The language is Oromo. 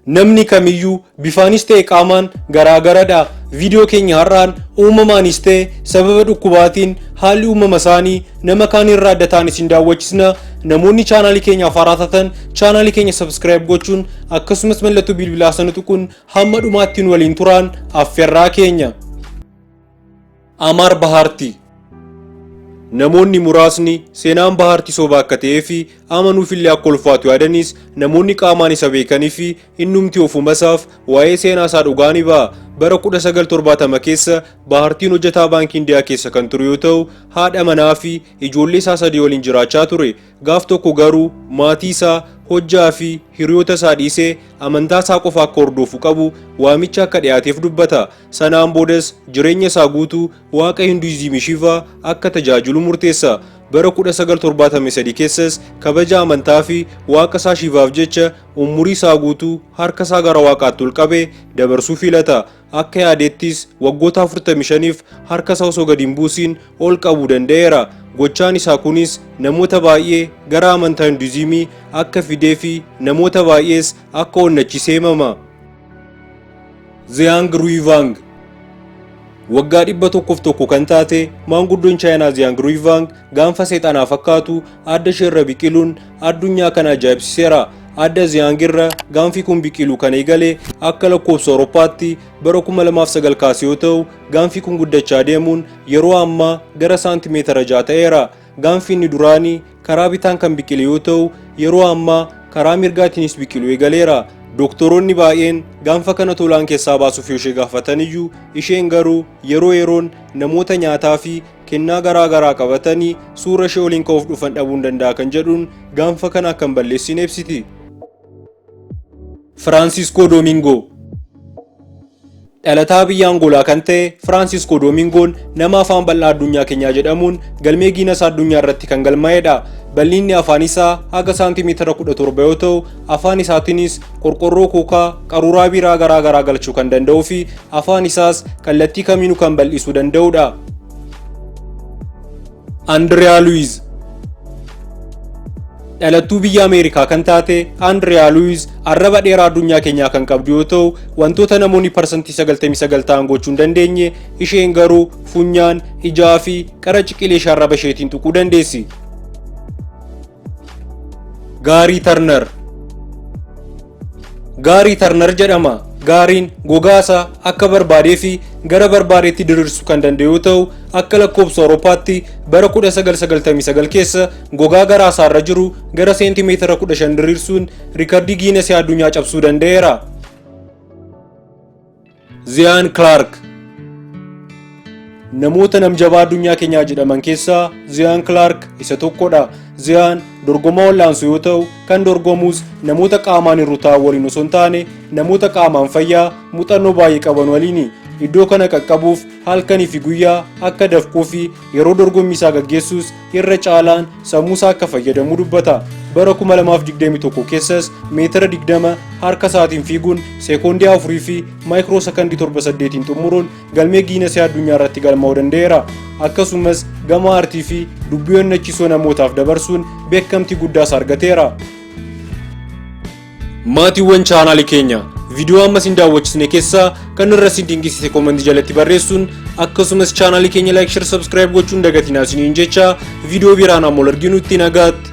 namni kamiyyuu bifaanis ta'e qaamaan garaagaradha. Viidiyoo keenya har'aan uumamaanis ta'e sababa dhukkubaatiin haalli uumama isaanii nama kaan irraa adda ta'an isin daawwachisna. Namoonni chaanaalii keenyaaf haaraa taatan chaanaalii keenya subscribe gochuun akkasumas mallattoo bilbilaa sana tuquun hamma dhumaatti waliin turaan affeerraa keenya. Amaar Bahaartii. Namoonni muraasni seenaan Bahaartii sobaa akka ta'ee fi amanuufillee akka ulfaatu yaadanis namoonni qaamaan isa beekanii fi innumti ofumasaaf waa'ee seenaa isaa dhugaa ni ba'a. Bara 1970 keessa Bahaartiin hojjetaa baankii Indiyaa keessa kan ture yoo ta'u haadha manaa fi ijoollee isaa sadii waliin jiraachaa ture. Gaaf tokko garuu maatii isaa hojjaa fi hiriyoota isaa dhiisee amantaa isaa qofa akka hordofuu qabu waamicha akka dhiyaateef dubbata. Sanaan boodas jireenya isaa guutuu waaqa Hinduizimii Shivaa akka tajaajilu murteessa. Bara 1973 keessas kabaja amantaa fi waaqa isaa Shivaaf jecha umurii isaa guutuu harka isaa gara waaqaatti ol qabee dabarsuu filata. Akka yaadeettis waggoota 45f harka isaa osoo gadi hin buusin ol qabuu danda'eera. Gochaan isaa kunis namoota baay'ee gara amantaa Hinduizimii akka fidee fi namoota baay'ees akka onnachisee himama. Ziyang Ruivang. Waggaa 101 kan taate maanguddoon Chaayinaa Ziyang Ruivang gaanfa seexanaa fakkaatu adda isheerra biqiluun addunyaa kana ajaa'ibsiiseera. Adda Ziyang irra gaanfi kun biqiluu kan eegale akka lakkoofsa Awurooppaatti bara 2009 kaasee yoo ta'u gaanfi kun guddachaa deemuun yeroo ammaa gara saantimeetira 6 ta'eera. Gaanfi inni duraanii karaa bitaan kan biqile yoo ta'u yeroo ammaa karaa mirgaatiinis biqiluu eegaleera. Doktoroonni baay'een gaanfa kana tolaan keessaa baasuuf yoo ishee gaafataniyyuu isheen garuu yeroo yeroon namoota nyaataa fi kennaa garaagaraa qabatanii suura ishee waliin ka'uuf dhufan dhabuu danda'a kan jedhuun gaanfa kana akka hin balleessine ibsiti. Francisco Domingo. Dhalataa biyya Angolaa kan ta'e Francisco Domingoon nama afaan bal'aa addunyaa keenyaa jedhamuun galmee Giinasa addunyaa irratti kan galmaa'edha. Bal'inni afaan isaa haga saantimeetira 17 yoo ta'u afaan isaatiinis qorqorroo kookaa qaruuraa biiraa garaagaraa galchuu kan danda'uu fi afaan isaas kallattii kamiinuu kan bal'isuu danda'udha. Andrea Luiz. Dhalattuu biyya Ameerikaa kan taate Andrea Luiz arraba dheeraa addunyaa keenyaa kan qabdu yoo ta'u wantoota namoonni parsantii 99 ta'an gochuu hin dandeenye isheen garuu funyaan, ijaa fi qara ciqilee ishee arraba isheetiin tuquu dandeessi. Gaarii Tarnar. Gaarii Tarnar jedhama. Gaariin gogaasa akka barbaadee fi gara barbaadeetti diriirsuu kan danda'u yoo ta'u akka lakkoofsa Awurooppaatti bara 1999 keessa gogaa garaa isaarra jiru gara seentimeetira 15 diriirsuun riikardii Giinasii addunyaa cabsuu danda'eera. Ziyaan Clark. Namoota namjabaa addunyaa keenyaa jedhaman keessaa Ziyaan Clark isa tokkodha. Ziyaan dorgomaa wal'aansoo yoo ta'u kan dorgomus namoota qaamaan hir'uu ta'an waliin osoo hin taane namoota qaamaan fayyaa muuxannoo baay'ee qaban waliini. Iddoo kana qaqqabuuf halkanii fi guyyaa akka dafquu fi yeroo dorgommii isaa gaggeessus irra caalaan sammuu isaa akka fayyadamu dubbata. Bara 2021 keessas meetira 20 harka isaatiin fiiguun sekoondii 4 fi maayikiroo sekondii 7-8 xumuruun galmee Giinasii addunyaa irratti galmaa'uu danda'eera. Akkasumas gama aartii fi dubbii onnachiisoo namootaaf dabarsuun beekamtii guddaas argateera. Maatiiwwan chaanaalii keenya viidiyoo amma isin daawwachisne keessaa kan irra isin dinqisiise koomentii jalatti barreessuun akkasumas chaanaalii keenya like, share, subscribe gochuun dagatinaa isiniin jecha viidiyoo biraan ammoo arginutti nagaatti.